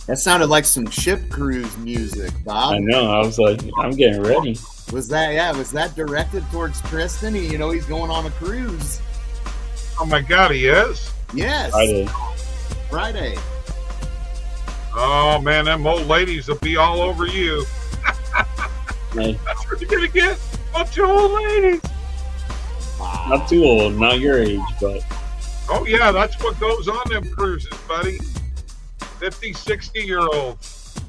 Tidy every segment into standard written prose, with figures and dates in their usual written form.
That sounded like some ship cruise music, Bob. I know. I was like, I'm getting ready. Was that directed towards Tristan? He's going on a cruise. Oh my God, he is? Yes. Friday. Oh man, them old ladies will be all over you. Hey, That's what you're gonna get. A bunch of old ladies. Wow. not too old, not your age, but Oh yeah, that's what goes on them cruises, buddy. 50, 60-year-olds.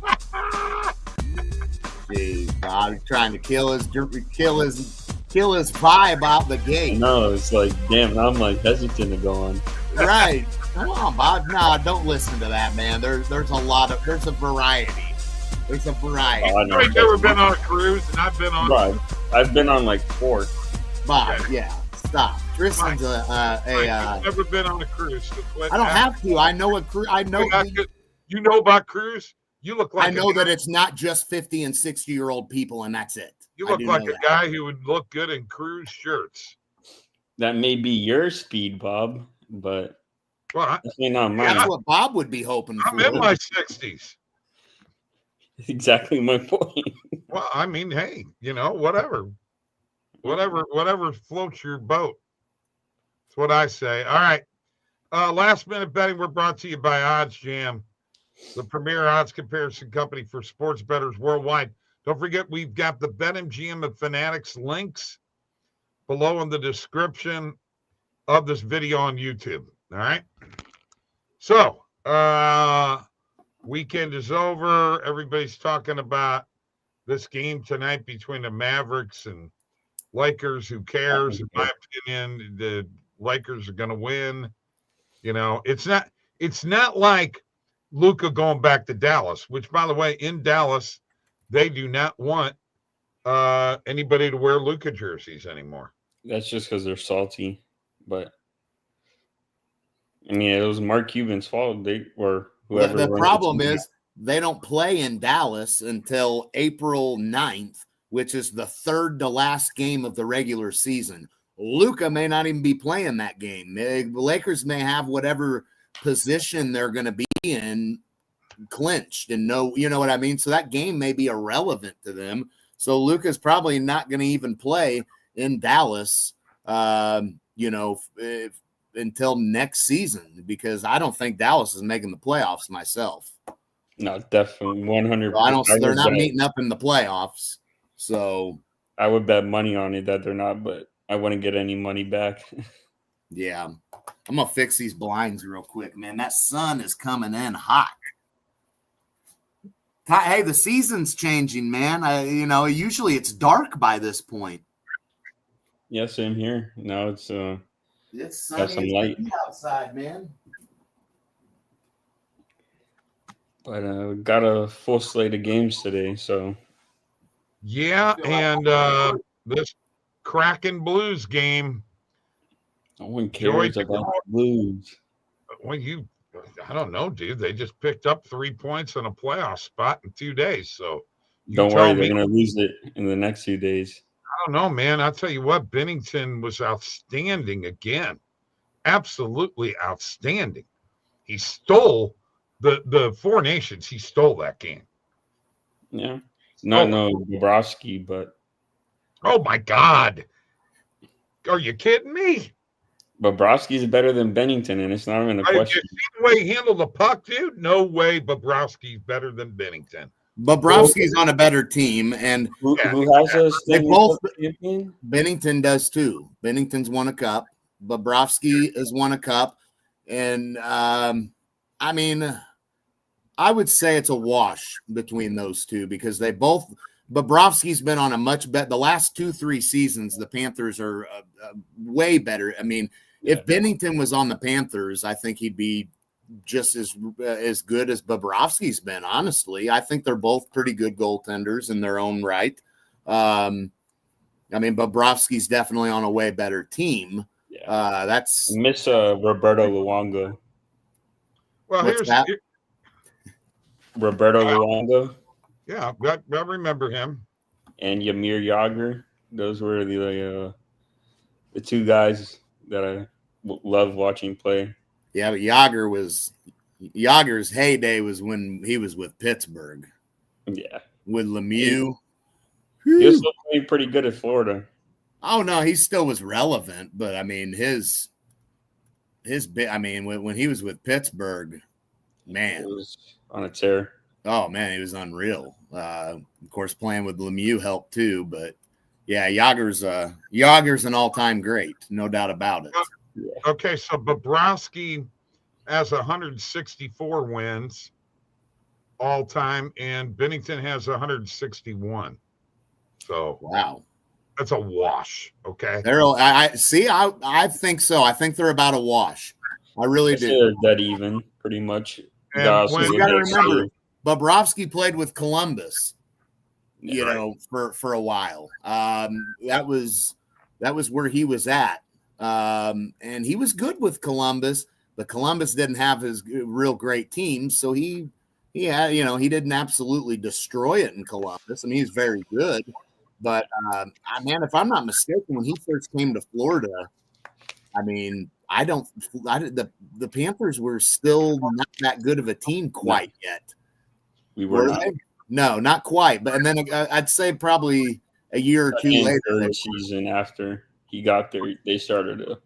Jeez, Bob, he's trying to kill his vibe out the gate. no, it's like, damn, I'm like hesitant to go on. Right. Come on, Bob. No, don't listen to that, man. There's a variety. There's a variety. Oh, I know. I've never been on a cruise, and I've been on. Right. I've been on like 4. Bob, yeah. Stop. Tristan's I've never been on a cruise. So I don't have to. I know a cruise. I know. You know about cruise? You look like I know that it's not just 50 and 60-year-old people, and that's it. You look like a guy who would look good in cruise shirts. That may be your speed, Bob, but definitely not mine. That's what Bob would be hoping for. I'm in my 60s. Exactly my point. Well, I mean, hey, whatever floats your boat. That's what I say. All right. Last minute betting. We're brought to you by OddsJam, the premier odds comparison company for sports bettors worldwide. Don't forget, we've got the BetMGM and Fanatics links below in the description of this video on YouTube. All right. So, weekend is over. Everybody's talking about this game tonight between the Mavericks and Lakers. Who cares? In my opinion, the Lakers are going to win. It's not like Luka going back to Dallas, which, by the way, in Dallas, they do not want anybody to wear Luka jerseys anymore. That's just because they're salty. But, I mean, it was Mark Cuban's fault. Whoever. The problem is they don't play in Dallas until April 9th, which is the third to last game of the regular season. Luka may not even be playing that game. The Lakers may have whatever position they're going to be in clinched and you know what I mean? So that game may be irrelevant to them. So Luka's probably not going to even play in Dallas, until next season, because I don't think Dallas is making the playoffs myself. No, definitely 100%. They're not meeting up in the playoffs. So I would bet money on it that they're not, but I wouldn't get any money back. Yeah. I'm going to fix these blinds real quick, man. That sun is coming in hot. Hey, the season's changing, man. Usually it's dark by this point. Yeah, same here. Now it's sunny. got some light outside, man. But we got a full slate of games today, so yeah, and this Kraken Blues game. No one cares about the Blues. Well, I don't know, dude. They just picked up 3 points in a playoff spot in 2 days. So don't worry, they're going to lose it in the next few days. I don't know, man. I'll tell you what, Bennington was outstanding again. Absolutely outstanding. He stole the Four Nations. He stole that game. Yeah. No Bobrovsky, but. Oh, my God. Are you kidding me? Bobrovsky's better than Bennington, and it's not even a question. You see the way he handled the puck, dude? No way Bobrovsky's better than Bennington. Bobrovsky's on a better team, and who has a champion? Bennington does too. Bennington's won a cup. Bobrovsky has won a cup, and I would say it's a wash between those two because they both. Bobrovsky's been on a much better. The last 2-3 seasons, the Panthers are way better. I mean, if Bennington was on the Panthers, I think he'd be just as good as Bobrovsky's been. Honestly, I think they're both pretty good goaltenders in their own right. Bobrovsky's definitely on a way better team. Yeah. That's miss Roberto Luongo. Well, What's that? Roberto Luongo. Yeah, I remember him. And Jaromir Jagr. Those were the two guys that I love watching play. Yeah, but Jagr was Yager's heyday was when he was with Pittsburgh. Yeah. With Lemieux. He was still playing pretty good at Florida. Oh no, he still was relevant, but I mean his when he was with Pittsburgh, man, It was on a tear. Oh man, he was unreal. Of course, playing with Lemieux helped too, but yeah, Yager's an all-time great, no doubt about it. Okay, so Bobrovsky has 164 wins all time, and Bennington has 161. So wow, that's a wash. Okay, I think so. I think they're about a wash. I really do. They're dead even, pretty much. You got to remember, Bobrovsky played with Columbus, for a while. That was where he was at, and he was good with Columbus, but Columbus didn't have his real great team, so he didn't absolutely destroy it in Columbus. I mean, he's very good, but man, if I'm not mistaken, when he first came to Florida, I mean, the Panthers were still not that good of a team quite yet. We were not. No, not quite. But and then I'd say probably a year or two later, the season after he got there, they started to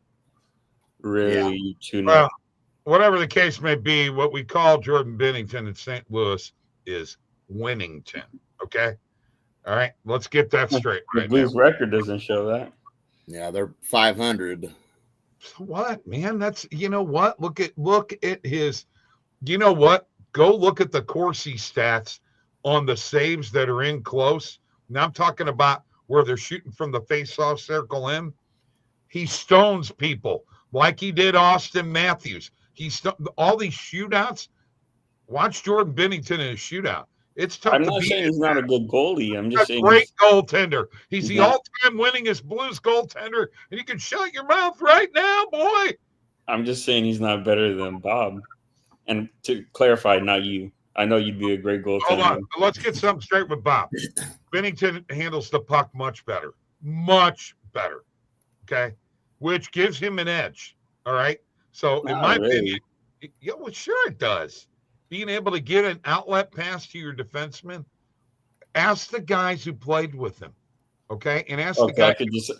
really tune up. Well, whatever the case may be, what we call Jordan Bennington in St. Louis is Winnington. Okay, all right. Let's get that straight. The Blues record doesn't show that. Yeah, they're 500. So what, man? That's what. Look at his. You know what? Go look at the Corsi stats on the saves that are in close. Now I'm talking about where they're shooting from the face-off circle in. He stones people like he did Austin Matthews. All these shootouts. Watch Jordan Bennington in a shootout. It's tough. I'm not saying he's not a good goalie. I'm just saying great goaltender. He's the all-time winningest Blues goaltender, and you can shut your mouth right now, boy. I'm just saying he's not better than Bob. And to clarify, not you. I know you'd be a great goaltender. Hold on. Let's get something straight with Bob. Bennington handles the puck much better. Much better. Okay? Which gives him an edge. All right? So, in my opinion, well, sure it does. Being able to get an outlet pass to your defenseman, ask the guys who played with him. Okay? And ask the guys. I could just,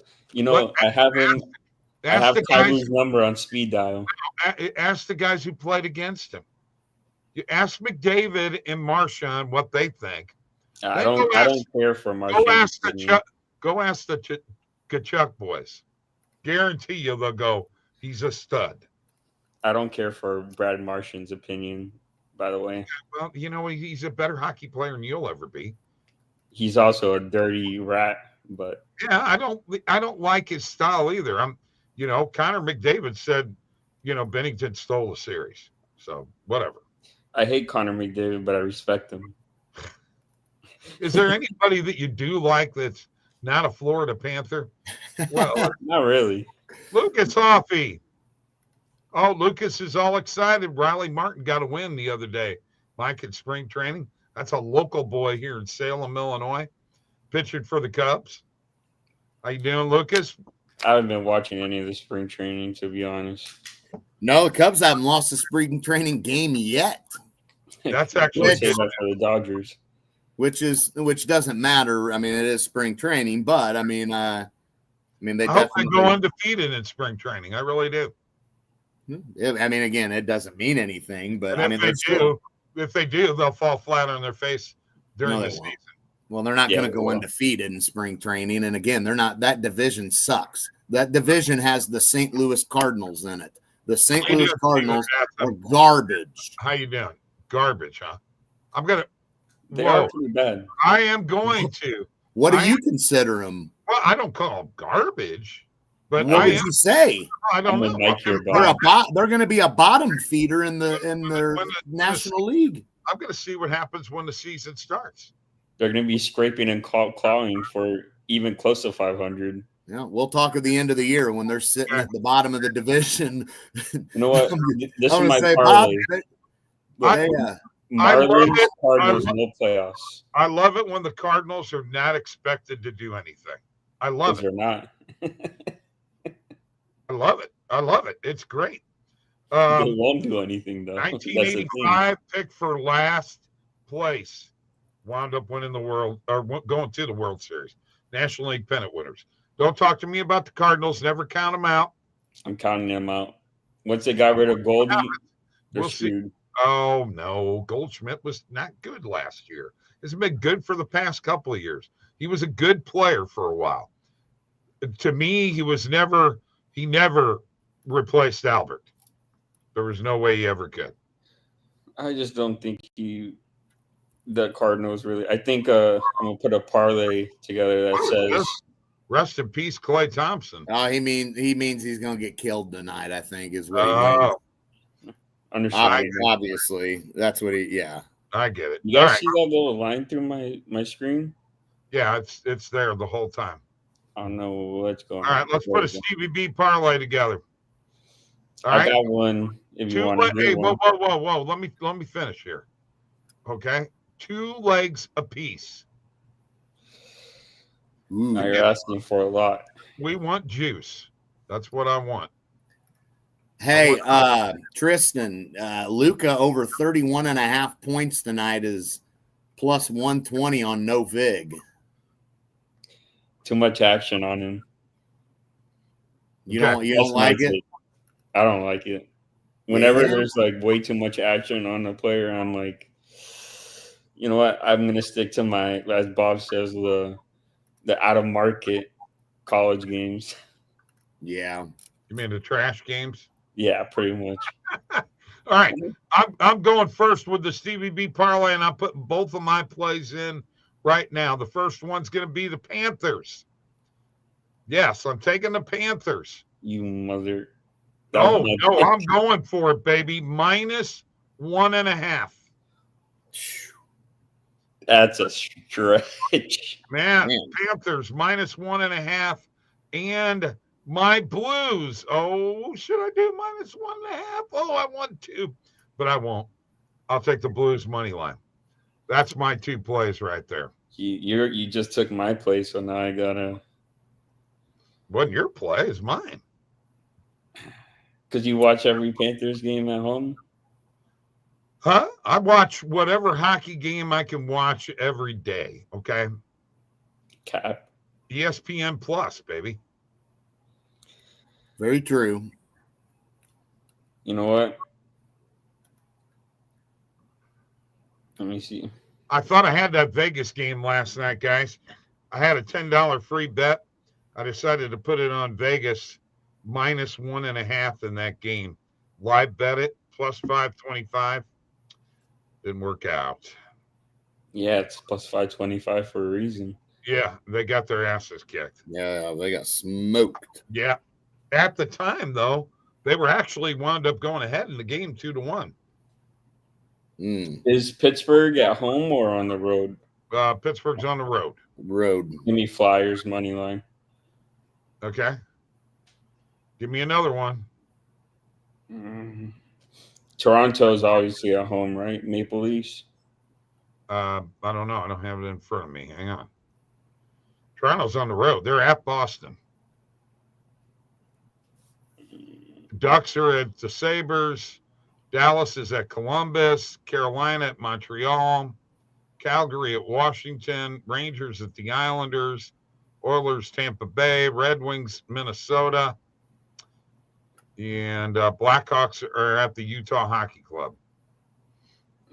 I have him. I have Tyler's number on speed dial. Ask the guys who played against him. You ask McDavid and Marchand what they think. I don't care for Marchand. Go ask the Kachuk boys. Guarantee you they'll go, he's a stud. I don't care for Brad Marchand's opinion, by the way. Well, he's a better hockey player than you'll ever be. He's also a dirty rat, but yeah, I don't like his style either. Connor McDavid said, Bennington stole the series. So whatever. I hate Connor McDavid, but I respect him. Is there anybody that you do like that's not a Florida Panther? Well, not really. Lucas Hoffey. Oh, Lucas is all excited. Riley Martin got a win the other day. Mike in spring training. That's a local boy here in Salem, Illinois. Pitching for the Cubs. How you doing, Lucas? I haven't been watching any of the spring training, to be honest. No, the Cubs haven't lost a spring training game yet. That's actually for the Dodgers. Which doesn't matter. I mean, it is spring training, but I mean, they hope they go undefeated in spring training. I really do. I mean, again, it doesn't mean anything, but if they do, they'll fall flat on their face during the season. Well, they're not going to go undefeated in spring training. And again, they're not. That division sucks. That division has the St. Louis Cardinals in it. The St. Louis Cardinals are garbage. How you doing? Garbage, huh? They are pretty bad. I am going to. What do you consider them? Well, I don't call them garbage. But what would you say? I don't know. They're going to be a bottom feeder in their National League. I'm going to see what happens when the season starts. They're going to be scraping and clawing for even close to 500. Yeah, we'll talk at the end of the year when they're sitting at the bottom of the division. You know what? This is my parlay. Marlins, Cardinals, no playoffs. I love it when the Cardinals are not expected to do anything. I love it. They're not. I love it. It's great. They won't do anything though. 1985 pick for last place wound up winning the world or going to the World Series. National League pennant winners. Don't talk to me about the Cardinals. Never count them out. I'm counting them out. Once they got rid of Goldie, they're We'll see. screwed. Oh, no. Goldschmidt was not good last year. Hasn't been good for the past couple of years. He was a good player for a while. To me, he never replaced Albert. There was no way he ever could. I just don't think the Cardinals really. I think I'm gonna put a parlay together that says rest in peace, Clay Thompson. He means he's gonna get killed tonight, I think, is what he means. Understand. Obviously, that's what he. Yeah, I get it. You guys see that little line through my screen? Yeah, it's there the whole time. I don't know what's going on. All right, let's put a Stevie B parlay together. All right, I got one. If you want to hear one. Whoa! Let me finish here. Okay, 2 legs apiece. Now you're asking for a lot. We want juice. That's what I want. Hey, Tristan, Luka over 31.5 points tonight is plus 120 on no vig. Too much action on him. You don't like it? I don't like it. Whenever there's like way too much action on a player, I'm like, you know what? I'm gonna stick to my, as Bob says, the out of market college games. Yeah. You mean the trash games? Yeah, pretty much. All right. I'm going first with the Stevie B parlay, and I'm putting both of my plays in right now. The first one's going to be the Panthers. Yes, I'm taking the Panthers. You mother. No, I'm going for it, baby. Minus 1.5. That's a stretch. Man. Panthers minus 1.5. And my Blues. Oh, should I do minus 1.5? Oh, I want to, but I won't. I'll take the Blues money line. That's my 2 plays right there. You just took my place, so now I gotta. Wasn't your play? It's mine. Because you watch every Panthers game at home? Huh? I watch whatever hockey game I can watch every day, okay? Cap. ESPN Plus, baby. Very true. You know what? Let me see. I thought I had that Vegas game last night, guys. I had a $10 free bet. I decided to put it on Vegas minus 1.5 in that game. Live bet it, plus 525. Didn't work out. Yeah, it's plus 525 for a reason. Yeah, they got their asses kicked. Yeah, they got smoked. Yeah. At the time, though, they were actually wound up going ahead in the game 2-1. Is Pittsburgh at home or on the road? Pittsburgh's on the road. Give me Flyers money line. Okay. Give me another one. Toronto's obviously at home, right? Maple Leafs. I don't know. I don't have it in front of me. Hang on. Toronto's on the road. They're at Boston. Ducks are at the Sabres. Dallas is at Columbus. Carolina at Montreal. Calgary at Washington. Rangers at the Islanders. Oilers, Tampa Bay. Red Wings, Minnesota. And Blackhawks are at the Utah Hockey Club.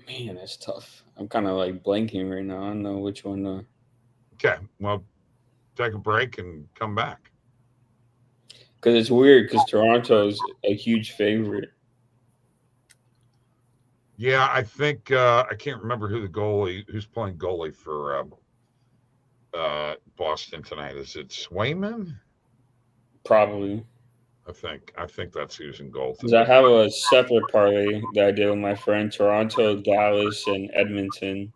Man, that's tough. I'm kind of like blanking right now. I don't know which one. Okay, well, take a break and come back. Because it's weird because Toronto's a huge favorite. Yeah, I think I can't remember who's playing goalie for Boston tonight. Is it Swayman? Probably. I think that's who's in goal. Because I have a separate parlay that I did with my friend. Toronto, Dallas, and Edmonton.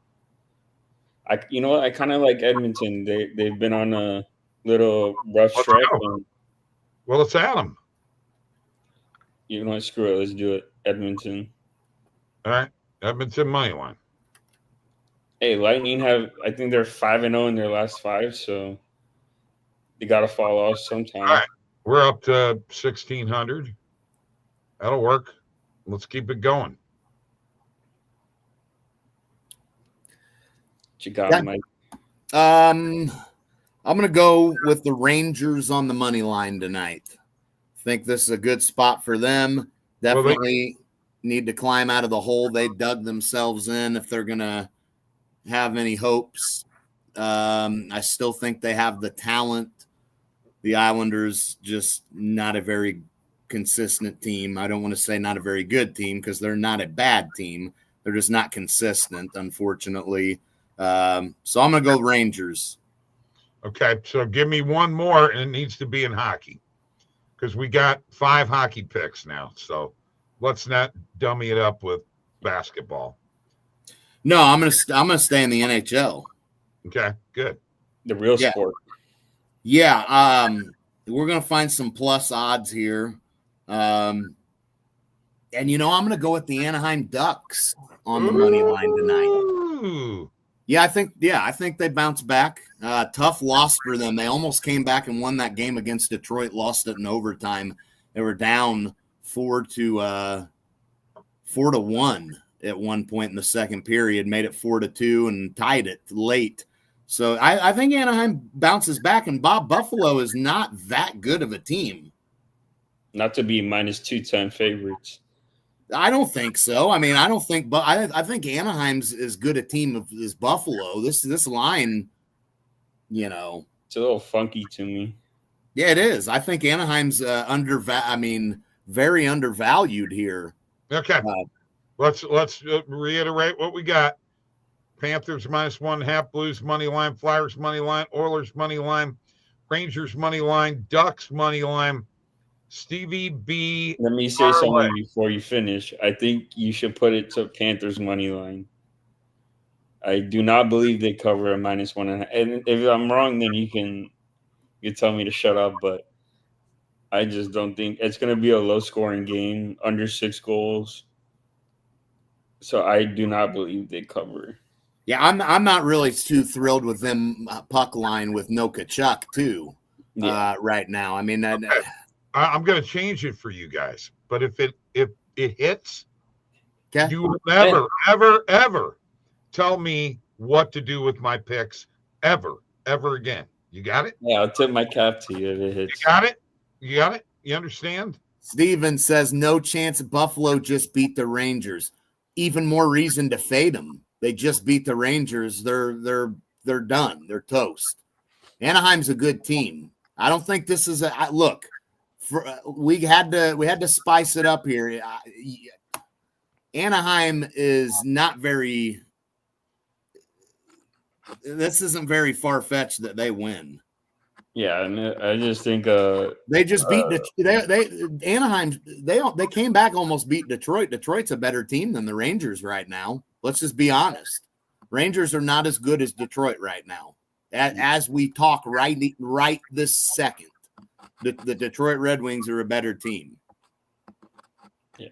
You know what? I kind of like Edmonton. They've been on a little rough stretch. Well, let's add them. You know what? Screw it. Let's do it. Edmonton. All right. Edmonton money line. Hey, Lightning I think they're 5-0 in their last 5, so they got to fall off sometime. All right. We're up to 1,600. That'll work. Let's keep it going. What you got, Yeah. Mike? I'm going to go with the Rangers on the money line tonight. Think this is a good spot for them. Definitely need to climb out of the hole they dug themselves in if they're going to have any hopes. I still think they have the talent. The Islanders just not a very consistent team. I don't want to say not a very good team because they're not a bad team. They're just not consistent, unfortunately. So I'm going to go Rangers. Okay, so give me one more, and it needs to be in hockey because we got 5 hockey picks now. So let's not dummy it up with basketball. No, I'm gonna stay in the NHL. Okay, good. The real sport. Yeah, we're gonna find some plus odds here. And I'm gonna go with the Anaheim Ducks on the money line tonight. Ooh. I think they bounce back. Tough loss for them. They almost came back and won that game against Detroit, lost it in overtime. They were down 4-1 at one point in the second period, made it 4-2 and tied it late. So I think Anaheim bounces back, and Bob Buffalo is not that good of a team. Not to be minus 210 favorites. I don't think so. I mean, I don't think, but I think Anaheim's as good a team as Buffalo. This line, it's a little funky to me. Yeah, it is. I think Anaheim's very undervalued here. Okay, let's reiterate what we got. Panthers -1.5, Blues money line, Flyers money line, Oilers money line, Rangers money line, Ducks money line. Stevie B. Let me say something before you finish. I think you should put it to Panthers money line. I do not believe they cover a -1.5. And if I'm wrong, then you tell me to shut up. But I just don't think it's going to be a low-scoring game, under 6 goals. So I do not believe they cover. Yeah, I'm not really too thrilled with them puck line with no Kachuk too right now. I mean, I'm going to change it for you guys, but if it hits, okay. You will never, ever tell me what to do with my picks ever again. You got it? Yeah, I'll tip my cap to you if it hits. You got it? You understand? Steven says no chance Buffalo just beat the Rangers. Even more reason to fade them. They just beat the Rangers. They're done. They're toast. Anaheim's a good team. I don't think this is look. We had to spice it up here. Anaheim is not very. This isn't very far-fetched that they win. Yeah, and I just think they just beat Anaheim. They came back, almost beat Detroit. Detroit's a better team than the Rangers right now. Let's just be honest. Rangers are not as good as Detroit right now. As we talk right this second. The Detroit Red Wings are a better team. Yeah.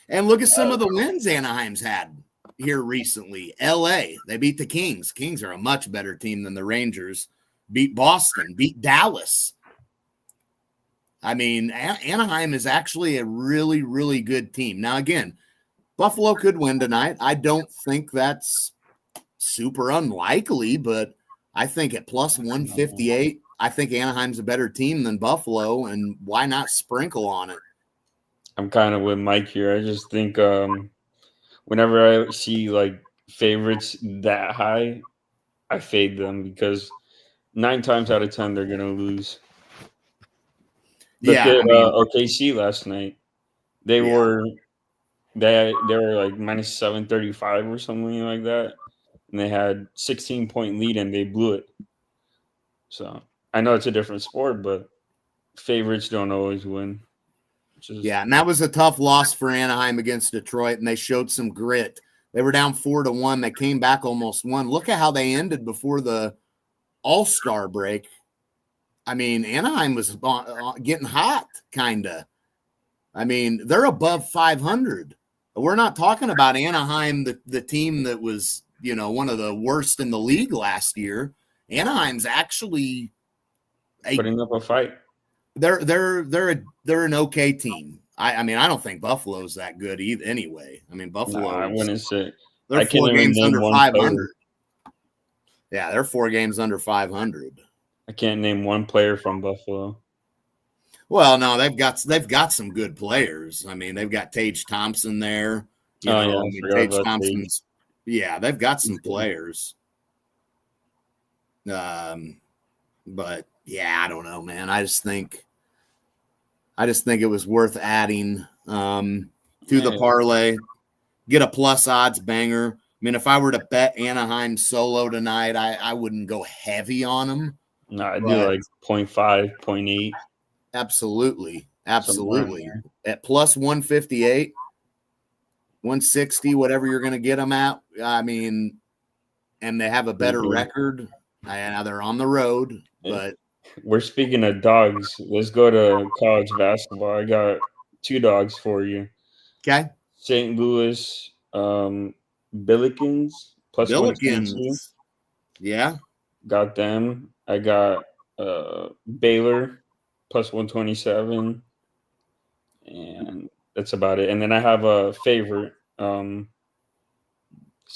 And look at some of the wins Anaheim's had here recently. LA, they beat the Kings. Kings are a much better team than the Rangers. Beat Boston, beat Dallas. I mean, Anaheim is actually a really, really good team. Now, again, Buffalo could win tonight. I don't think that's super unlikely, but I think at plus 158, I think Anaheim's a better team than Buffalo, and why not sprinkle on it? I'm kind of with Mike here. I just think whenever I see like favorites that high, I fade them because 9 times out of 10 they're gonna lose. Look at OKC last night. They were like -735 or something like that, and they had 16-point lead and they blew it. So I know it's a different sport, but favorites don't always win. And that was a tough loss for Anaheim against Detroit, and they showed some grit. They were down 4-1. They came back, almost won. Look at how they ended before the All-Star break. I mean, Anaheim was getting hot, kind of. I mean, they're above 500. We're not talking about Anaheim, the team that was, one of the worst in the league last year. Anaheim's actually putting up a fight. They're an okay team. I mean, I don't think Buffalo's that good either. Anyway, I mean, No, Buffalo. I wouldn't say. They're I can't 4 even games name under one 500. player. Yeah, they're 4 games under 500. I can't name one player from Buffalo. Well, no, they've got some good players. I mean, they've got Tage Thompson there. Yeah, I I mean, forgot Tage about Thompson's. Yeah, they've got some He's good. players. But yeah, I don't know, man. I just think it was worth adding to the parlay. Get a plus odds banger. I mean, if I were to bet Anaheim solo tonight, I wouldn't go heavy on them. No, I do like 0.5, 0.8. Absolutely. Somewhere in At plus 158, 160, whatever you're going to get them at. I mean, and they have a better record. Now they're on the road, but we're speaking of dogs. Let's go to college basketball. I got 2 dogs for you. okay. St. Louis Billikens plus 122. Yeah. Got them. I got Baylor plus 127. And that's about it. And then I have a favorite.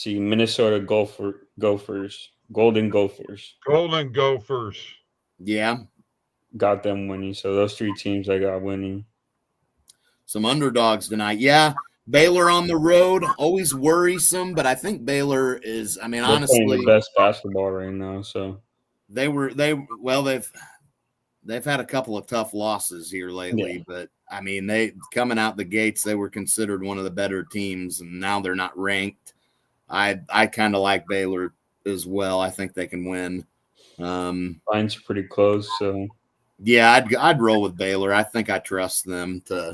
Minnesota Gophers. Golden Gophers. Golden Gophers. Yeah. Got them winning. So those 3 teams I got winning. Some underdogs tonight. Yeah. Baylor on the road, always worrisome, but I think Baylor is, I mean, They're honestly, playing the best basketball right now. So they've had a couple of tough losses here lately, but I mean, they coming out the gates, they were considered one of the better teams, and now they're not ranked. I kind of like Baylor as well. I think they can win. line's pretty close, so yeah, I'd roll with Baylor. I think I trust them to.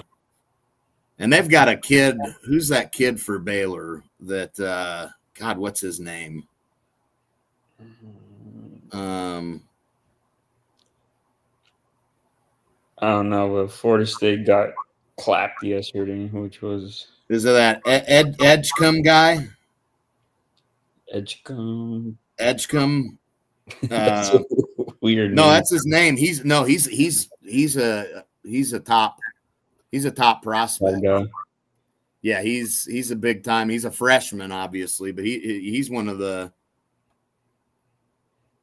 And they've got a kid. Who's that kid for Baylor? That God, what's his name? I don't know, but Florida State got clapped yesterday, which was Is it that Edgecombe guy? Edgecombe. That's Weird. No, name. that's his name. He's a top prospect. Yeah, he's a big time. He's a freshman, obviously, but he's one of the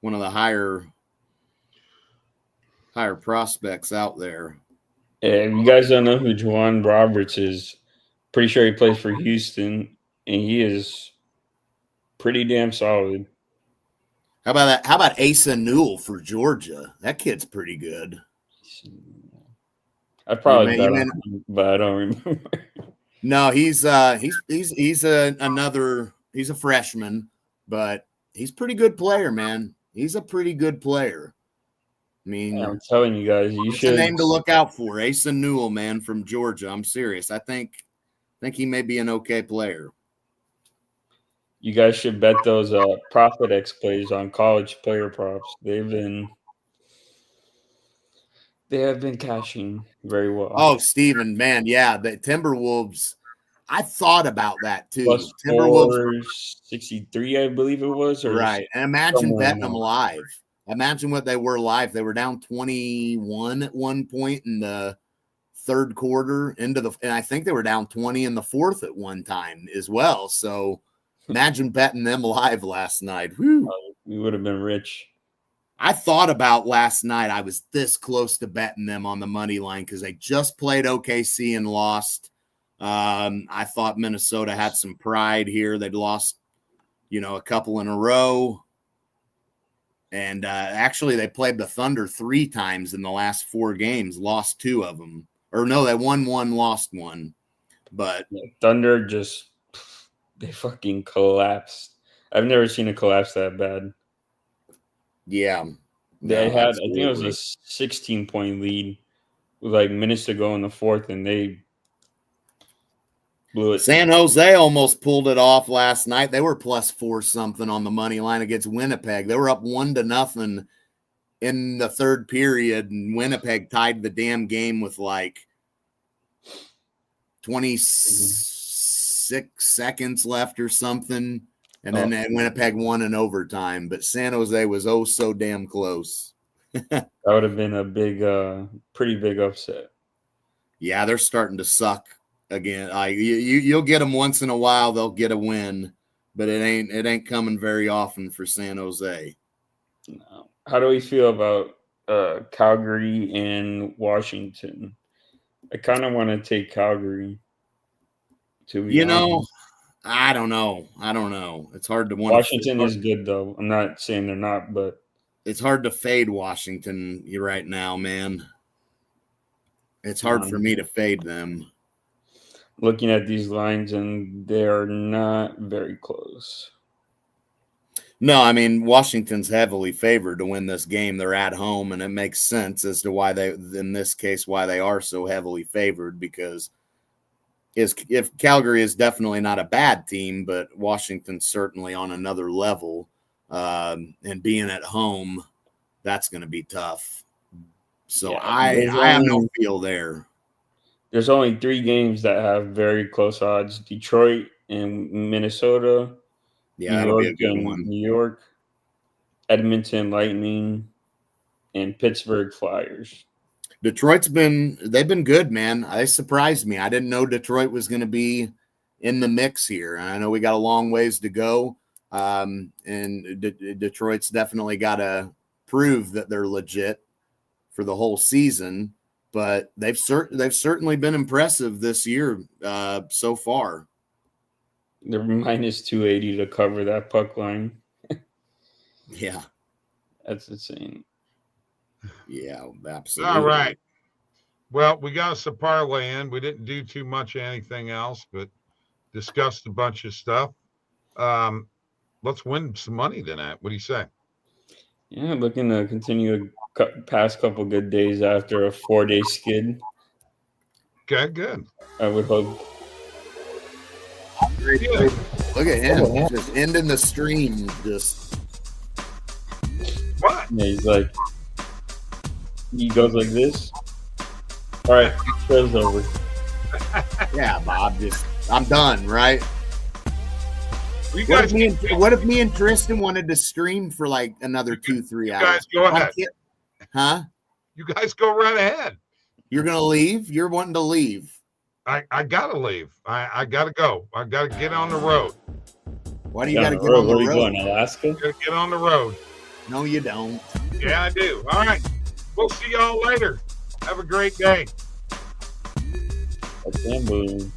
higher prospects out there. Yeah, if you guys don't know who Juwan Roberts is, pretty sure he plays for Houston, and he is pretty damn solid. How about that? How about Asa Newell for Georgia? That kid's pretty good. I probably bet on him, but I don't remember. No, he's a freshman, but he's a pretty good player, man. He's a pretty good player. I mean, yeah, I'm telling you guys, you should. A name to look out for, Asa Newell, man, from Georgia. I'm serious. I think he may be an okay player. You guys should bet those Profit X plays on college player props. They have been cashing very well. Oh, Steven, man, yeah, the Timberwolves. I thought about that too. Plus Timberwolves 63, I believe it was. Or right, and imagine betting them live. Imagine what they were live. They were down 21 at one point in the third quarter and I think they were down 20 in the fourth at one time as well. So imagine betting them live last night. Whew. We would have been rich. I thought about last night. I was this close to betting them on the money line because they just played OKC and lost. I thought Minnesota had some pride here. They'd lost, a couple in a row. And actually, they played the Thunder 3 times in the last 4 games, lost 2 of them. Or no, they won 1, lost 1. But Thunder they fucking collapsed. I've never seen a collapse that bad. Yeah. They had, I think it was a 16-point lead with like minutes to go in the fourth, and they blew it. San Jose almost pulled it off last night. They were plus 4 something on the money line against Winnipeg. They were up 1-0 in the third period, and Winnipeg tied the damn game with like 26 seconds left or something. And then Winnipeg won in overtime, but San Jose was so damn close. That would have been a pretty big upset. Yeah, they're starting to suck again. You'll get them once in a while. They'll get a win, but it ain't coming very often for San Jose. No. How do we feel about Calgary and Washington? I kind of want to take Calgary. To be honest. I don't know. It's hard to want. Washington is good though. I'm not saying they're not, but it's hard to fade Washington right now, man. It's hard for me to fade them. Looking at these lines, and they're not very close. No, I mean, Washington's heavily favored to win this game. They're at home, and it makes sense as to why in this case, why they are so heavily favored, because if Calgary is definitely not a bad team, but Washington's certainly on another level, and being at home, that's going to be tough. So yeah, I have no feel there. There's only 3 games that have very close odds: Detroit and Minnesota, New York and New York, Edmonton Lightning, and Pittsburgh Flyers. They've been good, man. They surprised me. I didn't know Detroit was going to be in the mix here. I know we got a long ways to go, and Detroit's definitely got to prove that they're legit for the whole season. But they've certainly been impressive this year so far. They're minus 280 to cover that puck line. Yeah, that's insane. Yeah, absolutely. All right. Well, we got us a parlay in. We didn't do too much of anything else, but discussed a bunch of stuff. Let's win some money tonight. What do you say? Yeah, looking to continue past couple good days after a 4-day skid. Okay, good. I would hope. Yeah. Look at him, just ending the stream. Just what? Yeah, he's like, he goes like this. All right, show's over. Yeah, Bob. I'm done. Right. What if me and Tristan wanted to stream for like another 2-3 hours? Guys, go ahead. Huh? You guys go right ahead. You're gonna leave? You're wanting to leave? I gotta leave. I gotta go. I gotta get on the road. Why do you gotta get on the road? Where are you going, Alaska? Gotta get on the road. No, you don't. Yeah, I do. All right. We'll see y'all later. Have a great day. Okay,